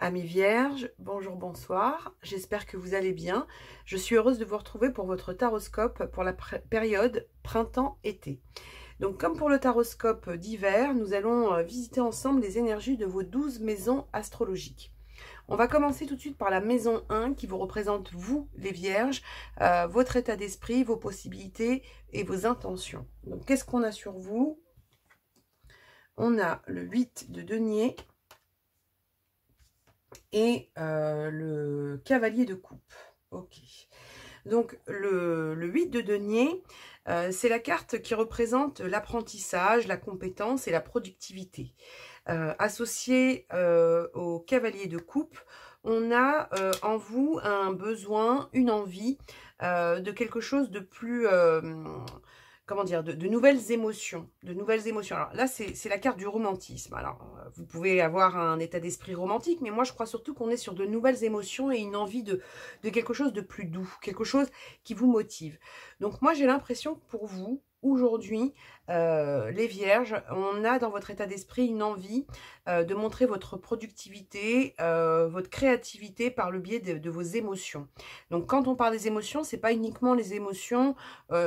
Amis vierges, bonjour, bonsoir, j'espère que vous allez bien. Je suis heureuse de vous retrouver pour votre taroscope pour la période printemps-été. Donc comme pour le taroscope d'hiver, nous allons visiter ensemble les énergies de vos 12 maisons astrologiques. On va commencer tout de suite par la maison 1 qui vous représente vous, les vierges, votre état d'esprit, vos possibilités et vos intentions. Donc qu'est-ce qu'on a sur vous? On a le 8 de denier et le cavalier de coupe. Ok. Donc le 8 de denier, c'est la carte qui représente l'apprentissage, la compétence et la productivité. Associé au cavalier de coupe, on a en vous un besoin, une envie de quelque chose de plus... comment dire, de nouvelles émotions, Alors là, c'est la carte du romantisme. Alors, vous pouvez avoir un état d'esprit romantique, mais moi, je crois surtout qu'on est sur de nouvelles émotions et une envie de quelque chose de plus doux, quelque chose qui vous motive. Donc, moi, j'ai l'impression que pour vous, aujourd'hui, les vierges, on a dans votre état d'esprit une envie de montrer votre productivité, votre créativité par le biais de vos émotions. Donc, quand on parle des émotions, c'est pas uniquement les émotions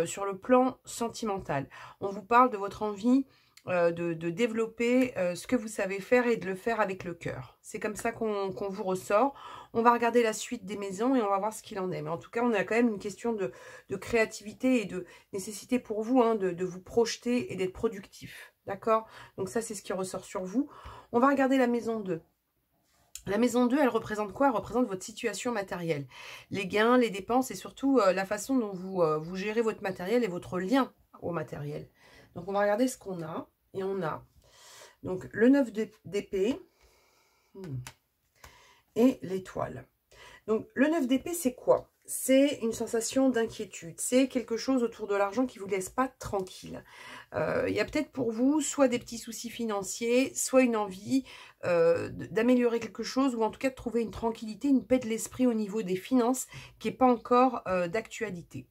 sur le plan sentimental. On vous parle de votre envie de développer ce que vous savez faire et de le faire avec le cœur. C'est comme ça qu'on vous ressort. On va regarder la suite des maisons et on va voir ce qu'il en est. Mais en tout cas, on a quand même une question de créativité et de nécessité pour vous de vous projeter et d'être productif. D'accord? Donc ça, c'est ce qui ressort sur vous. On va regarder la maison 2. La maison 2, elle représente quoi? Elle représente votre situation matérielle. Les gains, les dépenses et surtout la façon dont vous gérez votre matériel et votre lien au matériel. Donc, on va regarder ce qu'on a. Et on a donc le 9 d'épée et l'étoile. Donc, le 9 d'épée, c'est quoi? C'est une sensation d'inquiétude. C'est quelque chose autour de l'argent qui ne vous laisse pas tranquille. Il y a peut-être pour vous soit des petits soucis financiers, soit une envie d'améliorer quelque chose ou en tout cas de trouver une tranquillité, une paix de l'esprit au niveau des finances qui n'est pas encore d'actualité.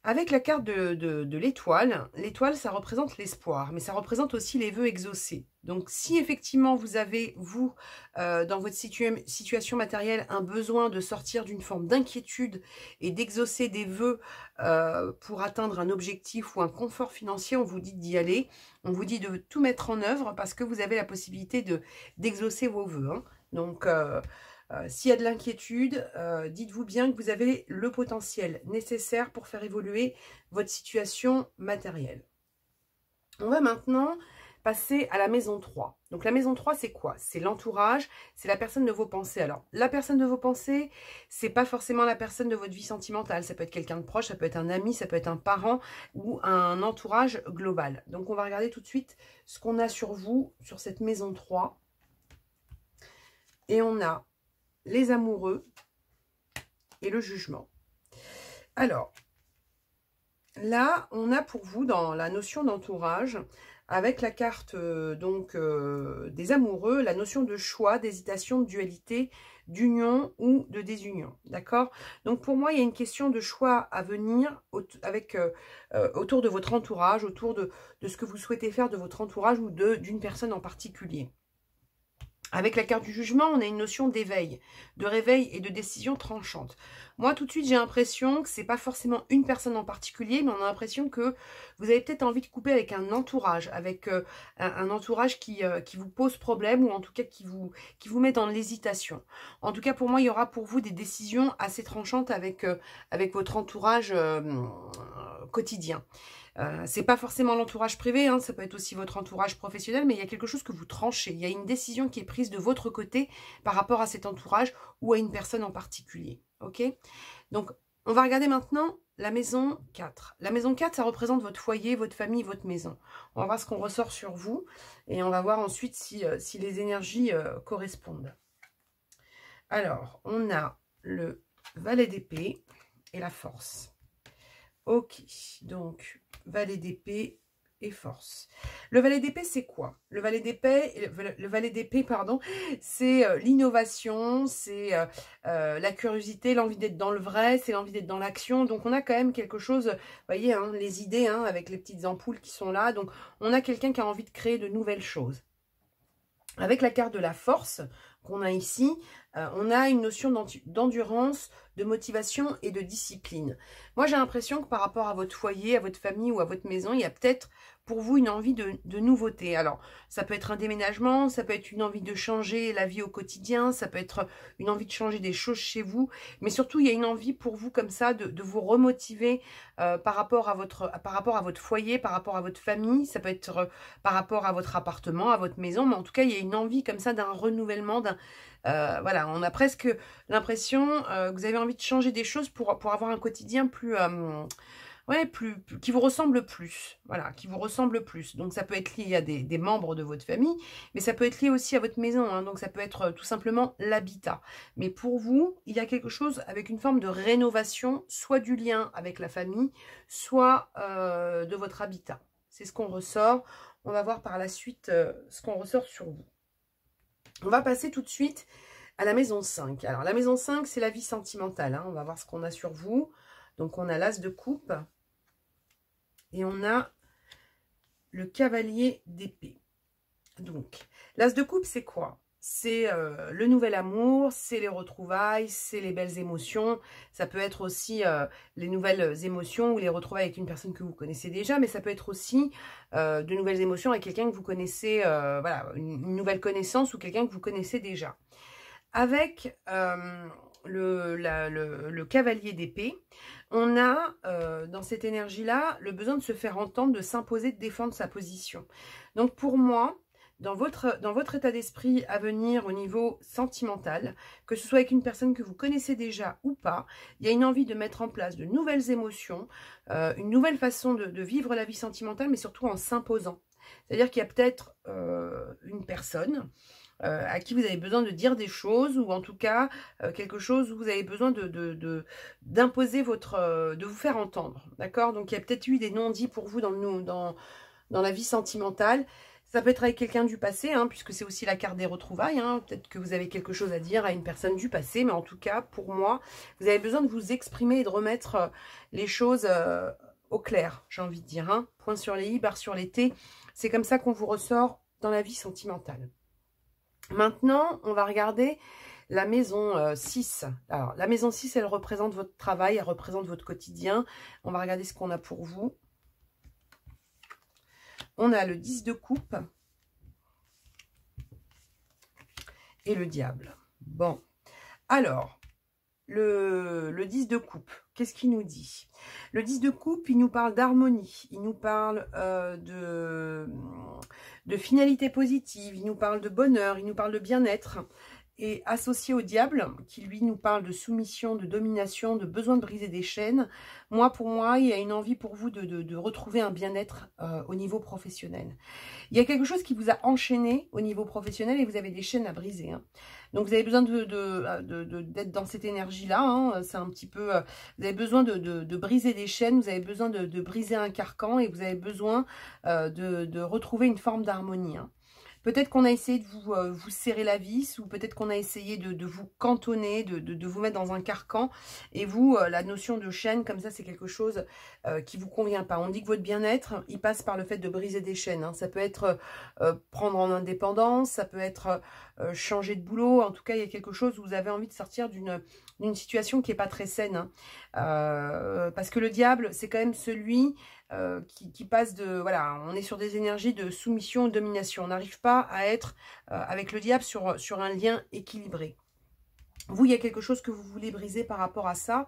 Avec la carte de l'étoile, l'étoile, ça représente l'espoir, mais ça représente aussi les vœux exaucés. Donc, si effectivement vous avez, vous, dans votre situation matérielle, un besoin de sortir d'une forme d'inquiétude et d'exaucer des vœux pour atteindre un objectif ou un confort financier, on vous dit d'y aller. On vous dit de tout mettre en œuvre parce que vous avez la possibilité d'exaucer vos vœux. Hein. Donc, s'il y a de l'inquiétude, dites-vous bien que vous avez le potentiel nécessaire pour faire évoluer votre situation matérielle. On va maintenant passer à la maison 3. Donc la maison 3, c'est quoi? C'est l'entourage, c'est la personne de vos pensées. Alors, la personne de vos pensées, c'est pas forcément la personne de votre vie sentimentale. Ça peut être quelqu'un de proche, ça peut être un ami, ça peut être un parent ou un entourage global. Donc, on va regarder tout de suite ce qu'on a sur vous, sur cette maison 3. Et on a les amoureux et le jugement. Alors, là, on a pour vous dans la notion d'entourage, avec la carte des amoureux, la notion de choix, d'hésitation, de dualité, d'union ou de désunion. D'accord? Donc, pour moi, il y a une question de choix à venir autour de votre entourage, autour de ce que vous souhaitez faire de votre entourage ou d'une personne en particulier. Avec la carte du jugement, on a une notion d'éveil, de réveil et de décision tranchante. Moi, tout de suite, j'ai l'impression que c'est pas forcément une personne en particulier, mais on a l'impression que vous avez peut-être envie de couper avec un entourage, avec un entourage qui vous pose problème ou en tout cas qui vous met dans l'hésitation. En tout cas, pour moi, il y aura pour vous des décisions assez tranchantes avec votre entourage quotidien. C'est pas forcément l'entourage privé, hein, ça peut être aussi votre entourage professionnel, mais il y a quelque chose que vous tranchez. Il y a une décision qui est prise de votre côté par rapport à cet entourage ou à une personne en particulier. Ok? Donc, on va regarder maintenant la maison 4. La maison 4, ça représente votre foyer, votre famille, votre maison. On va voir ce qu'on ressort sur vous et on va voir ensuite si les énergies correspondent. Alors, on a le valet d'épée et la force. Ok, donc valet d'épée et force. Le valet d'épée, c'est quoi? Le valet d'épée, pardon, c'est l'innovation, c'est la curiosité, l'envie d'être dans le vrai, c'est l'envie d'être dans l'action. Donc, on a quand même quelque chose, vous voyez, hein, les idées, hein, avec les petites ampoules qui sont là. Donc, on a quelqu'un qui a envie de créer de nouvelles choses. Avec la carte de la force, qu'on a ici, on a une notion d'endurance, de motivation et de discipline. Moi, j'ai l'impression que par rapport à votre foyer, à votre famille ou à votre maison, il y a peut-être pour vous une envie de nouveauté. Alors, ça peut être un déménagement, ça peut être une envie de changer la vie au quotidien, ça peut être une envie de changer des choses chez vous, mais surtout, il y a une envie pour vous comme ça de vous remotiver par rapport à votre foyer, par rapport à votre famille, ça peut être par rapport à votre appartement, à votre maison, mais en tout cas, il y a une envie comme ça d'un renouvellement, voilà, on a presque l'impression que vous avez envie de changer des choses pour avoir un quotidien plus, ouais, qui vous ressemble plus. Voilà, qui vous ressemble plus. Donc, ça peut être lié à des membres de votre famille, mais ça peut être lié aussi à votre maison. Hein, donc, ça peut être tout simplement l'habitat. Mais pour vous, il y a quelque chose avec une forme de rénovation, soit du lien avec la famille, soit de votre habitat. C'est ce qu'on ressort. On va voir par la suite ce qu'on ressort sur vous. On va passer tout de suite à la maison 5. Alors, la maison 5, c'est la vie sentimentale. Hein. On va voir ce qu'on a sur vous. Donc, on a l'as de coupe. Et on a le cavalier d'épée. Donc, l'as de coupe, c'est quoi? C'est le nouvel amour, c'est les retrouvailles, c'est les belles émotions. Ça peut être aussi les nouvelles émotions ou les retrouvailles avec une personne que vous connaissez déjà, mais ça peut être aussi de nouvelles émotions avec quelqu'un que vous connaissez, voilà, une nouvelle connaissance ou quelqu'un que vous connaissez déjà. Avec le cavalier d'épée, on a dans cette énergie-là le besoin de se faire entendre, de s'imposer, de défendre sa position. Donc pour moi, dans votre état d'esprit à venir au niveau sentimental, que ce soit avec une personne que vous connaissez déjà ou pas, il y a une envie de mettre en place de nouvelles émotions, une nouvelle façon de vivre la vie sentimentale, mais surtout en s'imposant. C'est-à-dire qu'il y a peut-être une personne à qui vous avez besoin de dire des choses, ou en tout cas quelque chose où vous avez besoin d'imposer de vous faire entendre, d'accord? Donc il y a peut-être eu des non-dits pour vous dans la vie sentimentale. Ça peut être avec quelqu'un du passé, hein, puisque c'est aussi la carte des retrouvailles. Hein. Peut-être que vous avez quelque chose à dire à une personne du passé, mais en tout cas, pour moi, vous avez besoin de vous exprimer et de remettre les choses au clair, j'ai envie de dire. Hein. Point sur les i, barre sur les t. C'est comme ça qu'on vous ressort dans la vie sentimentale. Maintenant, on va regarder la maison 6. Alors, la maison 6, elle représente votre travail, elle représente votre quotidien. On va regarder ce qu'on a pour vous. On a le 10 de coupe et le diable. Bon, alors, le 10 de coupe, qu'est-ce qu'il nous dit? Le 10 de coupe, il nous parle d'harmonie, il nous parle de finalité positive, il nous parle de bonheur, il nous parle de bien-être. Et associé au diable, qui lui nous parle de soumission, de domination, de besoin de briser des chaînes, pour moi, il y a une envie pour vous de retrouver un bien-être au niveau professionnel. Il y a quelque chose qui vous a enchaîné au niveau professionnel et vous avez des chaînes à briser. Hein. Donc, vous avez besoin d'être dans cette énergie-là. Hein. C'est un petit peu... vous avez besoin de briser des chaînes, vous avez besoin de briser un carcan et vous avez besoin de retrouver une forme d'harmonie. Hein. Peut-être qu'on a essayé de vous serrer la vis, ou peut-être qu'on a essayé de vous cantonner, de vous mettre dans un carcan. Et vous, la notion de chaîne, comme ça, c'est quelque chose qui ne vous convient pas. On dit que votre bien-être, il passe par le fait de briser des chaînes. Hein. Ça peut être prendre en indépendance, ça peut être changer de boulot. En tout cas, il y a quelque chose où vous avez envie de sortir d'une situation qui n'est pas très saine. Hein. Parce que le diable, c'est quand même celui... qui passe de... Voilà, on est sur des énergies de soumission, de domination. On n'arrive pas à être avec le diable sur un lien équilibré. Vous, il y a quelque chose que vous voulez briser par rapport à ça.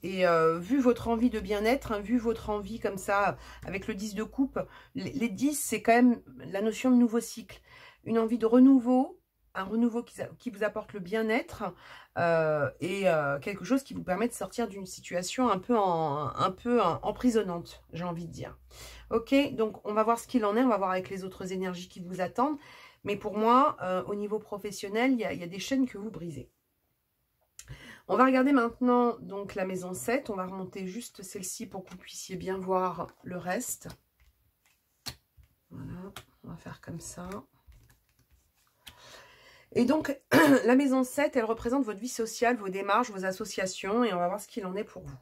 Et vu votre envie de bien-être, hein, vu votre envie comme ça, avec le 10 de coupe, les 10, c'est quand même la notion de nouveau cycle. Une envie de renouveau, un renouveau qui vous apporte le bien-être et quelque chose qui vous permet de sortir d'une situation un peu emprisonnante, j'ai envie de dire. Ok, donc on va voir ce qu'il en est, on va voir avec les autres énergies qui vous attendent. Mais pour moi, au niveau professionnel, il y a des chaînes que vous brisez. On va regarder maintenant donc la maison 7. On va remonter juste celle-ci pour que vous puissiez bien voir le reste. Voilà, on va faire comme ça. Et donc, la maison 7, elle représente votre vie sociale, vos démarches, vos associations. Et on va voir ce qu'il en est pour vous.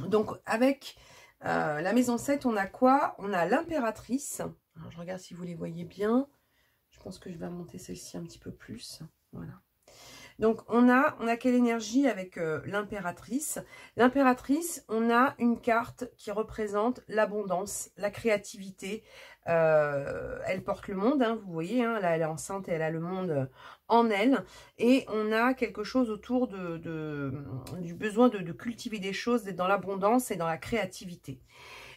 Donc, avec la maison 7, on a quoi? On a l'impératrice. Je regarde si vous les voyez bien. Je Je pense que je vais remonter celle-ci un petit peu plus. Voilà. Donc, on a quelle énergie avec l'impératrice? L'impératrice, on a une carte qui représente l'abondance, la créativité. Elle porte le monde, hein, vous voyez, hein, là, elle est enceinte et elle a le monde en elle. Et on a quelque chose autour du besoin de cultiver des choses, d'être dans l'abondance et dans la créativité.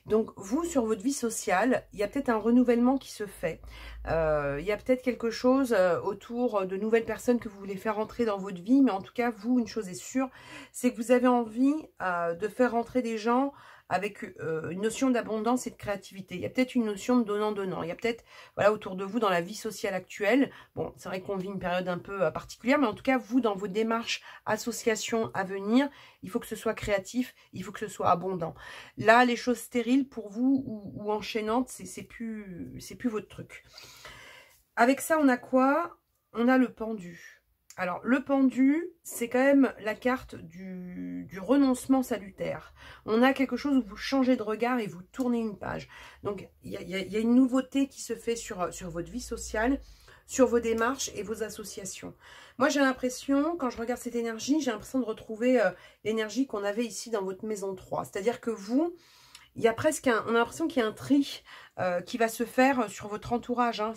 Donc, vous, sur votre vie sociale, il y a peut-être un renouvellement qui se fait. Il y a peut-être quelque chose autour de nouvelles personnes que vous voulez faire entrer dans votre vie. Mais en tout cas, vous, une chose est sûre, c'est que vous avez envie de faire rentrer des gens avec une notion d'abondance et de créativité. Il y a peut-être une notion de donnant-donnant. Il y a peut-être, voilà, autour de vous, dans la vie sociale actuelle, bon, c'est vrai qu'on vit une période un peu particulière, mais en tout cas, vous, dans vos démarches, associations à venir, il faut que ce soit créatif, il faut que ce soit abondant. Là, les choses stériles, pour vous, ou enchaînantes, c'est plus votre truc. Avec ça, on a quoi? On a le pendu. Alors, le pendu, c'est quand même la carte du renoncement salutaire. On a quelque chose où vous changez de regard et vous tournez une page. Donc, il y a une nouveauté qui se fait sur votre vie sociale, sur vos démarches et vos associations. Moi, j'ai l'impression, quand je regarde cette énergie, j'ai l'impression de retrouver l'énergie qu'on avait ici dans votre maison 3. C'est-à-dire que vous, il y a presque on a l'impression qu'il y a un tri qui va se faire sur votre entourage, hein,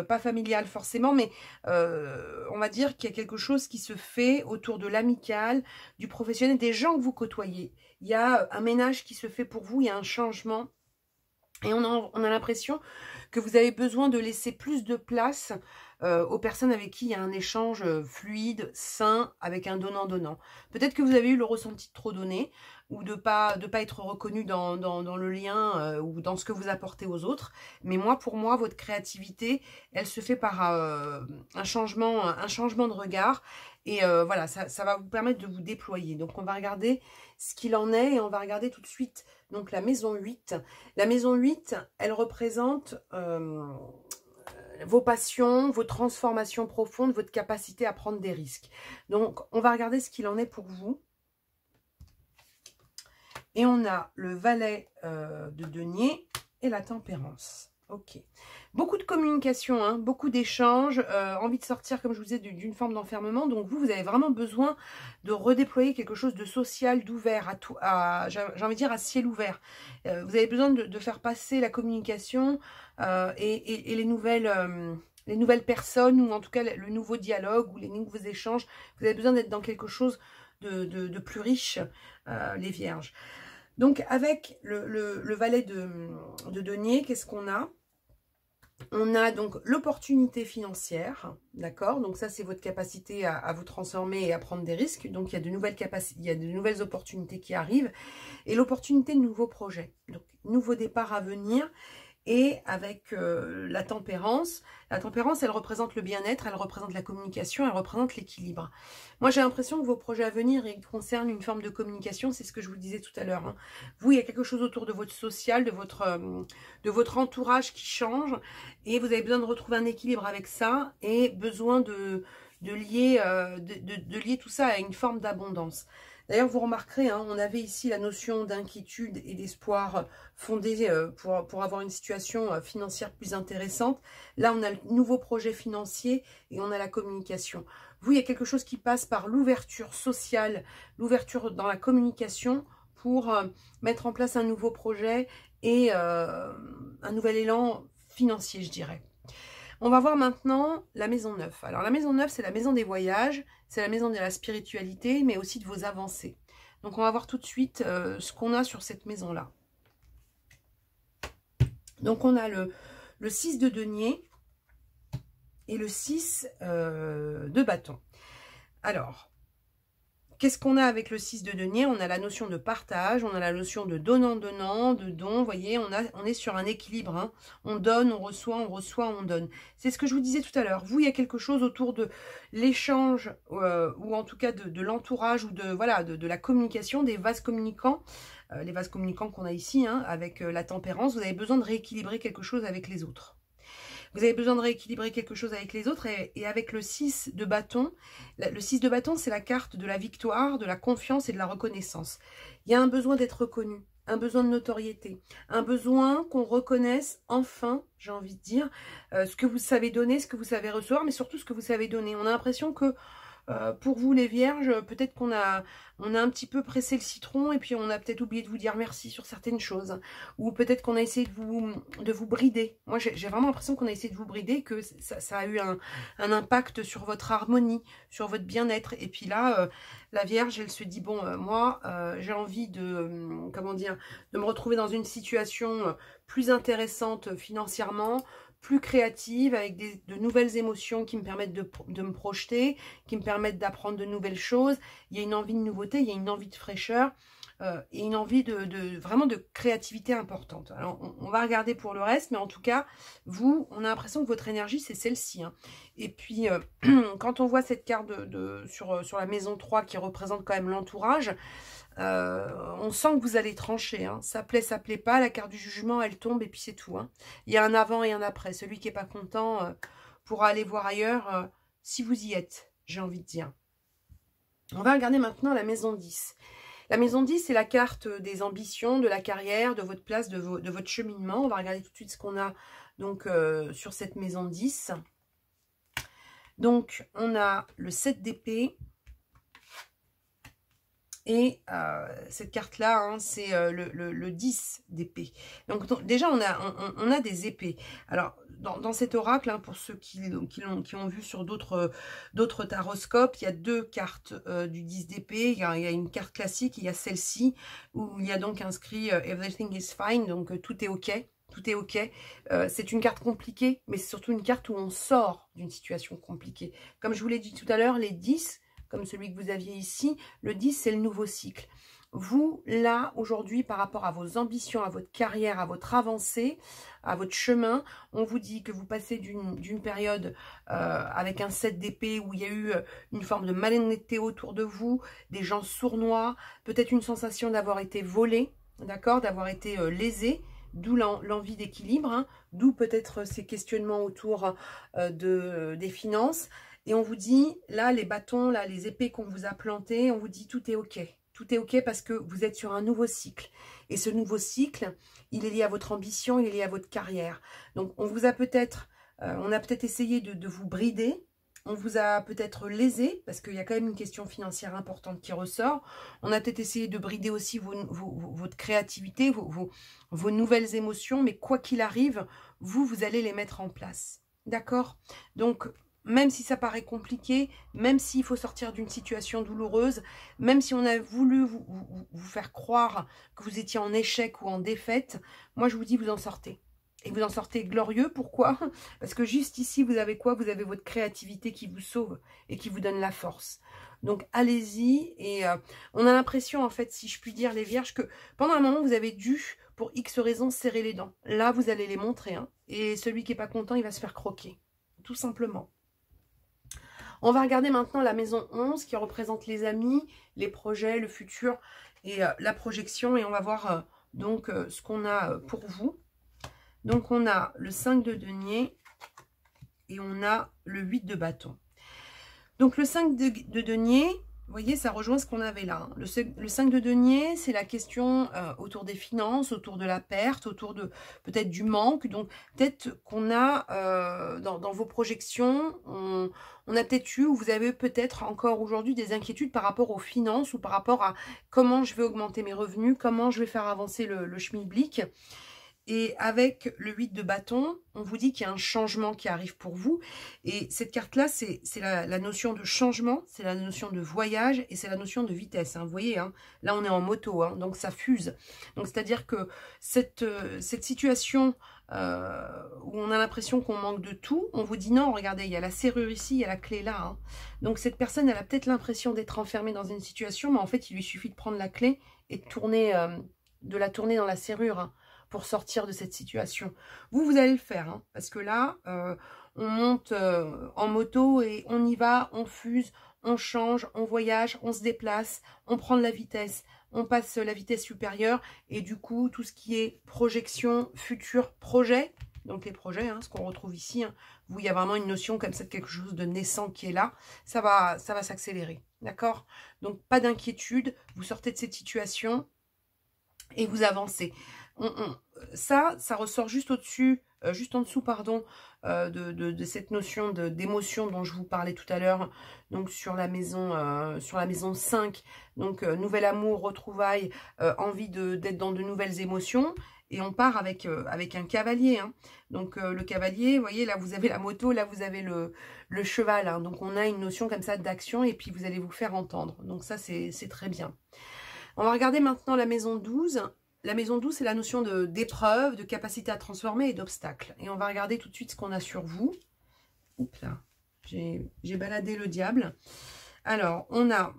pas familial forcément, mais on va dire qu'il y a quelque chose qui se fait autour de l'amical, du professionnel, des gens que vous côtoyez. Il y a un ménage qui se fait pour vous, il y a un changement. Et on a l'impression que vous avez besoin de laisser plus de place aux personnes avec qui il y a un échange fluide, sain, avec un donnant-donnant. Peut-être que vous avez eu le ressenti de trop donner ou de pas être reconnu dans le lien ou dans ce que vous apportez aux autres. Mais pour moi, votre créativité, elle se fait par un changement de regard. Et voilà, ça va vous permettre de vous déployer. Donc, on va regarder ce qu'il en est et on va regarder tout de suite donc la maison 8. La maison 8, elle représente vos passions, vos transformations profondes, votre capacité à prendre des risques. Donc, on va regarder ce qu'il en est pour vous. Et on a le valet de denier et la tempérance. Ok. Beaucoup de communication, hein, beaucoup d'échanges, envie de sortir, comme je vous disais, d'une forme d'enfermement. Donc vous avez vraiment besoin de redéployer quelque chose de social, d'ouvert, j'ai envie de dire à ciel ouvert. Vous avez besoin de faire passer la communication et les nouvelles personnes, ou en tout cas le nouveau dialogue, ou les nouveaux échanges. Vous avez besoin d'être dans quelque chose de plus riche, les vierges. Donc avec le valet de denier, qu'est-ce qu'on a? On a donc l'opportunité financière, d'accord? Donc ça, c'est votre capacité à vous transformer et à prendre des risques. Donc il y a de nouvelles capacités, il y a de nouvelles opportunités qui arrivent. Et l'opportunité de nouveaux projets. Donc, nouveau départ à venir. Et avec la tempérance, elle représente le bien-être, elle représente la communication, elle représente l'équilibre. Moi, j'ai l'impression que vos projets à venir, ils concernent une forme de communication, c'est ce que je vous disais tout à l'heure. Hein. Vous, il y a quelque chose autour de votre social, de votre entourage qui change, et vous avez besoin de retrouver un équilibre avec ça, et besoin de lier tout ça à une forme d'abondance. D'ailleurs, vous remarquerez, hein, on avait ici la notion d'inquiétude et d'espoir fondé pour avoir une situation financière plus intéressante. Là, on a le nouveau projet financier et on a la communication. Vous, il y a quelque chose qui passe par l'ouverture sociale, l'ouverture dans la communication pour mettre en place un nouveau projet et un nouvel élan financier, je dirais. On va voir maintenant la maison 9. Alors la maison 9, c'est la maison des voyages, c'est la maison de la spiritualité, mais aussi de vos avancées. Donc on va voir tout de suite ce qu'on a sur cette maison-là. Donc on a le 6 de denier et le 6 de bâton. Alors, qu'est-ce qu'on a avec le 6 de denier? On a la notion de partage, on a la notion de donnant-donnant, de don. Vous voyez, on est sur un équilibre. Hein. On donne, on reçoit, on donne. C'est ce que je vous disais tout à l'heure. Vous, il y a quelque chose autour de l'échange, ou en tout cas de l'entourage, ou de la communication, des vases communicants. Les vases communicants qu'on a ici, hein, avec la tempérance. Vous avez besoin de rééquilibrer quelque chose avec les autres. Vous avez besoin de rééquilibrer quelque chose avec les autres et avec le 6 de bâton. Le 6 de bâton, c'est la carte de la victoire, de la confiance et de la reconnaissance. Il y a un besoin d'être reconnu, un besoin de notoriété, un besoin qu'on reconnaisse enfin, j'ai envie de dire, ce que vous savez donner, ce que vous savez recevoir, mais surtout ce que vous savez donner. On a l'impression que pour vous les vierges, peut-être qu'on a un petit peu pressé le citron et puis on a peut-être oublié de vous dire merci sur certaines choses. Ou peut-être qu'on a essayé de vous brider. Moi j'ai vraiment l'impression qu'on a essayé de vous brider, que ça a eu un impact sur votre harmonie, sur votre bien-être. Et puis là, la vierge, elle se dit, bon, moi j'ai envie de, comment dire, de me retrouver dans une situation plus intéressante financièrement, plus créative, avec de nouvelles émotions qui me permettent de me projeter, qui me permettent d'apprendre de nouvelles choses. Il y a une envie de nouveauté, il y a une envie de fraîcheur et une envie vraiment de créativité importante. Alors, on va regarder pour le reste, mais en tout cas, vous, on a l'impression que votre énergie, c'est celle-ci. Hein. Et puis, quand on voit cette carte sur la maison 3 qui représente quand même l'entourage, on sent que vous allez trancher, hein. Ça plaît pas, la carte du jugement, elle tombe et puis c'est tout. Hein. Il y a un avant et un après. Celui qui n'est pas content pourra aller voir ailleurs si vous y êtes, j'ai envie de dire. On va regarder maintenant la maison 10. La maison 10, c'est la carte des ambitions, de la carrière, de votre place, de votre cheminement. On va regarder tout de suite ce qu'on a donc sur cette maison 10. Donc, on a le 7 d'épée. Et cette carte-là, hein, c'est le 10 d'épée. Donc déjà, on a des épées. Alors, dans cet oracle, hein, pour ceux qui ont vu sur d'autres taroscopes, il y a deux cartes du 10 d'épée. Il y a une carte classique, il y a celle-ci, où il y a donc inscrit Everything is fine, donc tout est OK. Tout est OK. C'est une carte compliquée, mais c'est surtout une carte où on sort d'une situation compliquée. Comme je vous l'ai dit tout à l'heure, les 10... comme celui que vous aviez ici, le 10, c'est le nouveau cycle. Vous, là, aujourd'hui, par rapport à vos ambitions, à votre carrière, à votre avancée, à votre chemin, on vous dit que vous passez d'une période avec un 7 d'épée où il y a eu une forme de malhonnêteté autour de vous, des gens sournois, peut-être une sensation d'avoir été volé, d'accord, d'avoir été lésé, d'où l'envie d'équilibre, hein, d'où peut-être ces questionnements autour des finances. Et on vous dit, là, les bâtons, là, les épées qu'on vous a plantées, on vous dit tout est OK. Tout est OK parce que vous êtes sur un nouveau cycle. Et ce nouveau cycle, il est lié à votre ambition, il est lié à votre carrière. Donc, on vous a peut-être, on a peut-être essayé de vous brider. On vous a peut-être lésé, parce qu'il y a quand même une question financière importante qui ressort. On a peut-être essayé de brider aussi votre créativité, vos nouvelles émotions. Mais quoi qu'il arrive, vous allez les mettre en place. D'accord? Donc, même si ça paraît compliqué, même s'il faut sortir d'une situation douloureuse, même si on a voulu vous faire croire que vous étiez en échec ou en défaite, moi je vous dis vous en sortez. Et vous en sortez glorieux, pourquoi? Parce que juste ici, vous avez quoi? Vous avez votre créativité qui vous sauve et qui vous donne la force. Donc allez-y, et on a l'impression en fait, si je puis dire les vierges, que pendant un moment vous avez dû, pour X raisons, serrer les dents. Là vous allez les montrer, hein, et celui qui n'est pas content, il va se faire croquer, tout simplement. On va regarder maintenant la maison 11 qui représente les amis, les projets, le futur et la projection. Et on va voir donc ce qu'on a pour vous. Donc on a le 5 de denier et on a le 8 de bâton. Donc le 5 de denier, vous voyez, ça rejoint ce qu'on avait là. Hein. Le 5 de denier, c'est la question autour des finances, autour de la perte, autour de peut-être du manque. Donc peut-être qu'on a dans vos projections, on a peut-être eu, ou vous avez peut-être encore aujourd'hui des inquiétudes par rapport aux finances ou par rapport à comment je vais augmenter mes revenus, comment je vais faire avancer le schmilblick. Et avec le 8 de bâton, on vous dit qu'il y a un changement qui arrive pour vous. Et cette carte-là, c'est la notion de changement, c'est la notion de voyage et c'est la notion de vitesse. Hein. Vous voyez, hein, là on est en moto, hein, donc ça fuse. Donc c'est-à-dire que cette situation où on a l'impression qu'on manque de tout, on vous dit non, regardez, il y a la serrure ici, il y a la clé là. Hein. Donc cette personne, elle a peut-être l'impression d'être enfermée dans une situation, mais en fait, il lui suffit de prendre la clé et de la tourner dans la serrure, hein, pour sortir de cette situation. Vous allez le faire, hein, parce que là, on monte en moto et on y va, on fuse, on change, on voyage, on se déplace, on prend de la vitesse, on passe la vitesse supérieure, et du coup, tout ce qui est projection, futur, projet, donc les projets, hein, ce qu'on retrouve ici, hein, où il y a vraiment une notion comme ça de quelque chose de naissant qui est là, ça va s'accélérer, d'accord? Donc, pas d'inquiétude, vous sortez de cette situation. et vous avancez. Ça ressort juste au-dessus, juste en dessous, pardon, de cette notion d'émotion dont je vous parlais tout à l'heure, donc sur la maison 5, donc nouvel amour, retrouvailles, envie d'être dans de nouvelles émotions, et on part avec un cavalier, hein. Donc le cavalier, vous voyez, là vous avez la moto, là vous avez le cheval, hein. Donc on a une notion comme ça d'action, et puis vous allez vous faire entendre, donc ça c'est très bien. On va regarder maintenant la maison 12. La maison 12, c'est la notion d'épreuve, de capacité à transformer et d'obstacle. Et on va regarder tout de suite ce qu'on a sur vous. Oups là, j'ai baladé le diable. Alors, on a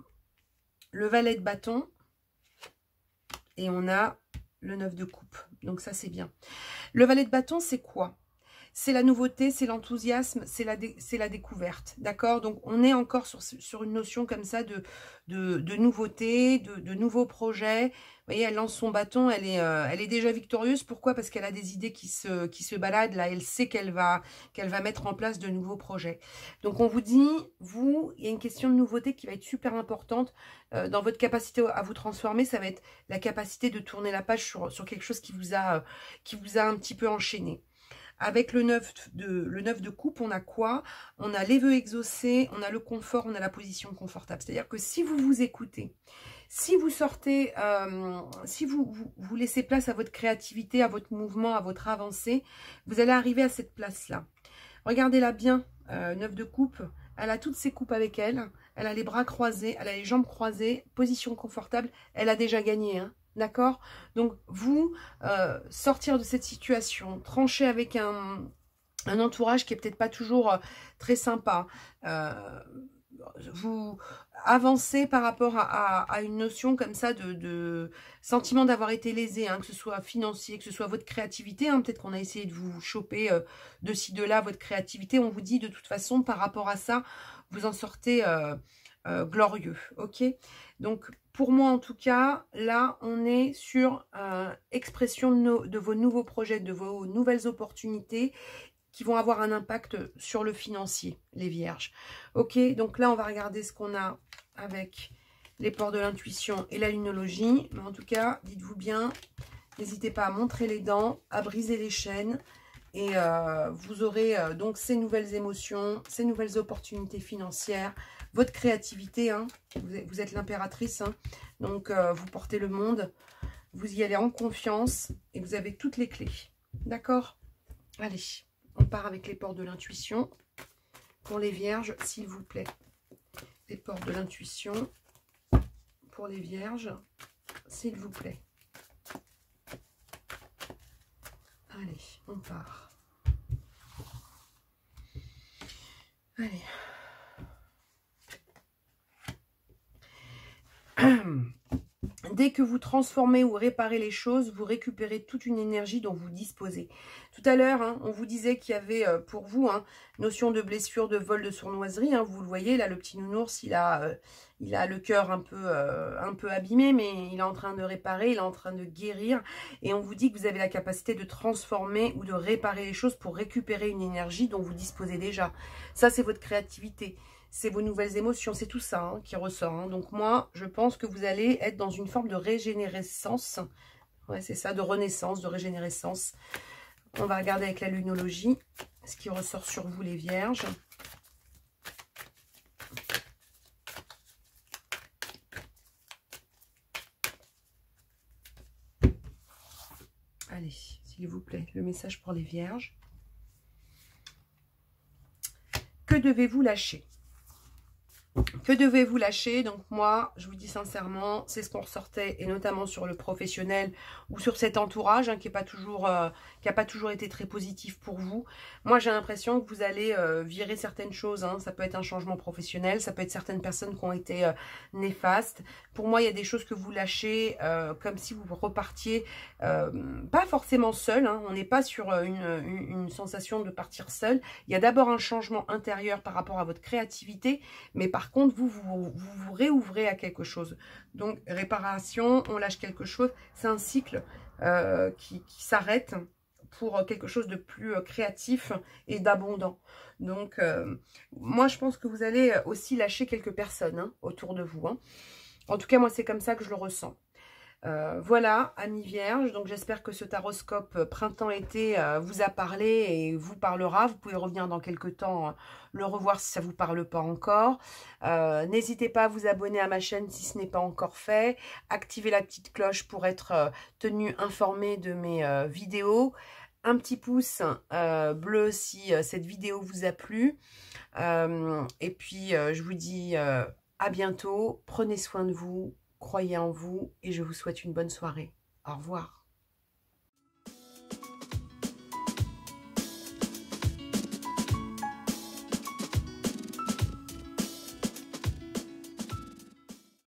le valet de bâton et on a le 9 de coupe. Donc ça, c'est bien. Le valet de bâton, c'est quoi? C'est la nouveauté, c'est l'enthousiasme, c'est la découverte, d'accord? Donc, on est encore sur une notion comme ça de nouveauté, de nouveaux projets. Vous voyez, elle lance son bâton, elle est déjà victorieuse. Pourquoi? Parce qu'elle a des idées qui se baladent. Là, elle sait qu'elle va mettre en place de nouveaux projets. Donc, on vous dit, il y a une question de nouveauté qui va être super importante dans votre capacité à vous transformer. Ça va être la capacité de tourner la page sur quelque chose qui vous a un petit peu enchaîné. Avec le 9 de coupe, on a quoi? On a les vœux exaucés, on a le confort, on a la position confortable. C'est-à-dire que si vous vous écoutez, si vous sortez, si vous laissez place à votre créativité, à votre mouvement, à votre avancée, vous allez arriver à cette place-là. Regardez-la bien, 9 de coupe, elle a toutes ses coupes avec elle, elle a les bras croisés, elle a les jambes croisées, position confortable, elle a déjà gagné, hein. D'accord? Donc, vous, sortir de cette situation, trancher avec un entourage qui est peut-être pas toujours très sympa, vous avancez par rapport à une notion comme ça de sentiment d'avoir été lésé, hein, que ce soit financier, que ce soit votre créativité, hein, peut-être qu'on a essayé de vous choper de ci, de là, votre créativité, on vous dit de toute façon, par rapport à ça, vous en sortez glorieux, ok? Donc, pour moi, en tout cas, là, on est sur expression de vos nouveaux projets, de vos nouvelles opportunités qui vont avoir un impact sur le financier, les vierges. Ok, donc là, on va regarder ce qu'on a avec les ports de l'intuition et la lunologie. Mais en tout cas, dites-vous bien, n'hésitez pas à montrer les dents, à briser les chaînes. Et vous aurez donc ces nouvelles émotions, ces nouvelles opportunités financières, votre créativité, hein, vous êtes l'impératrice, hein, donc vous portez le monde, vous y allez en confiance et vous avez toutes les clés. D'accord? Allez, on part avec les ports de l'intuition pour les vierges, s'il vous plaît. Les ports de l'intuition pour les vierges, s'il vous plaît. Allez, on part. Allez. Dès que vous transformez ou réparez les choses, vous récupérez toute une énergie dont vous disposez. Tout à l'heure, hein, on vous disait qu'il y avait pour vous, hein, notion de blessure, de vol, de sournoiserie. Hein, vous le voyez, là, le petit nounours, il a le cœur un peu abîmé, mais il est en train de réparer, il est en train de guérir. Et on vous dit que vous avez la capacité de transformer ou de réparer les choses pour récupérer une énergie dont vous disposez déjà. Ça, c'est votre créativité. C'est vos nouvelles émotions, c'est tout ça, hein, qui ressort. Hein. Donc moi, je pense que vous allez être dans une forme de régénérescence. Ouais, c'est ça, de renaissance, de régénérescence. On va regarder avec la lunologie ce qui ressort sur vous, les vierges. Allez, s'il vous plaît, le message pour les vierges. Que devez-vous lâcher ? Que devez-vous lâcher? Donc moi, je vous dis sincèrement, c'est ce qu'on ressortait, et notamment sur le professionnel ou sur cet entourage, hein, qui n'a pas toujours été très positif pour vous. Moi, j'ai l'impression que vous allez virer certaines choses. Hein. Ça peut être un changement professionnel, ça peut être certaines personnes qui ont été néfastes. Pour moi, il y a des choses que vous lâchez comme si vous repartiez, pas forcément seul. Hein. On n'est pas sur une sensation de partir seul. Il y a d'abord un changement intérieur par rapport à votre créativité, mais par contre, vous réouvrez à quelque chose. Donc, réparation, on lâche quelque chose. C'est un cycle qui s'arrête pour quelque chose de plus créatif et d'abondant. Donc, moi, je pense que vous allez aussi lâcher quelques personnes, hein, autour de vous. Hein. En tout cas, moi, c'est comme ça que je le ressens. Voilà, amis vierges, donc j'espère que ce taroscope printemps-été vous a parlé et vous parlera. Vous pouvez revenir dans quelques temps le revoir si ça ne vous parle pas encore. N'hésitez pas à vous abonner à ma chaîne si ce n'est pas encore fait. Activez la petite cloche pour être tenu informé de mes vidéos. Un petit pouce bleu si cette vidéo vous a plu. Et puis, je vous dis à bientôt. Prenez soin de vous. Croyez en vous et je vous souhaite une bonne soirée. Au revoir.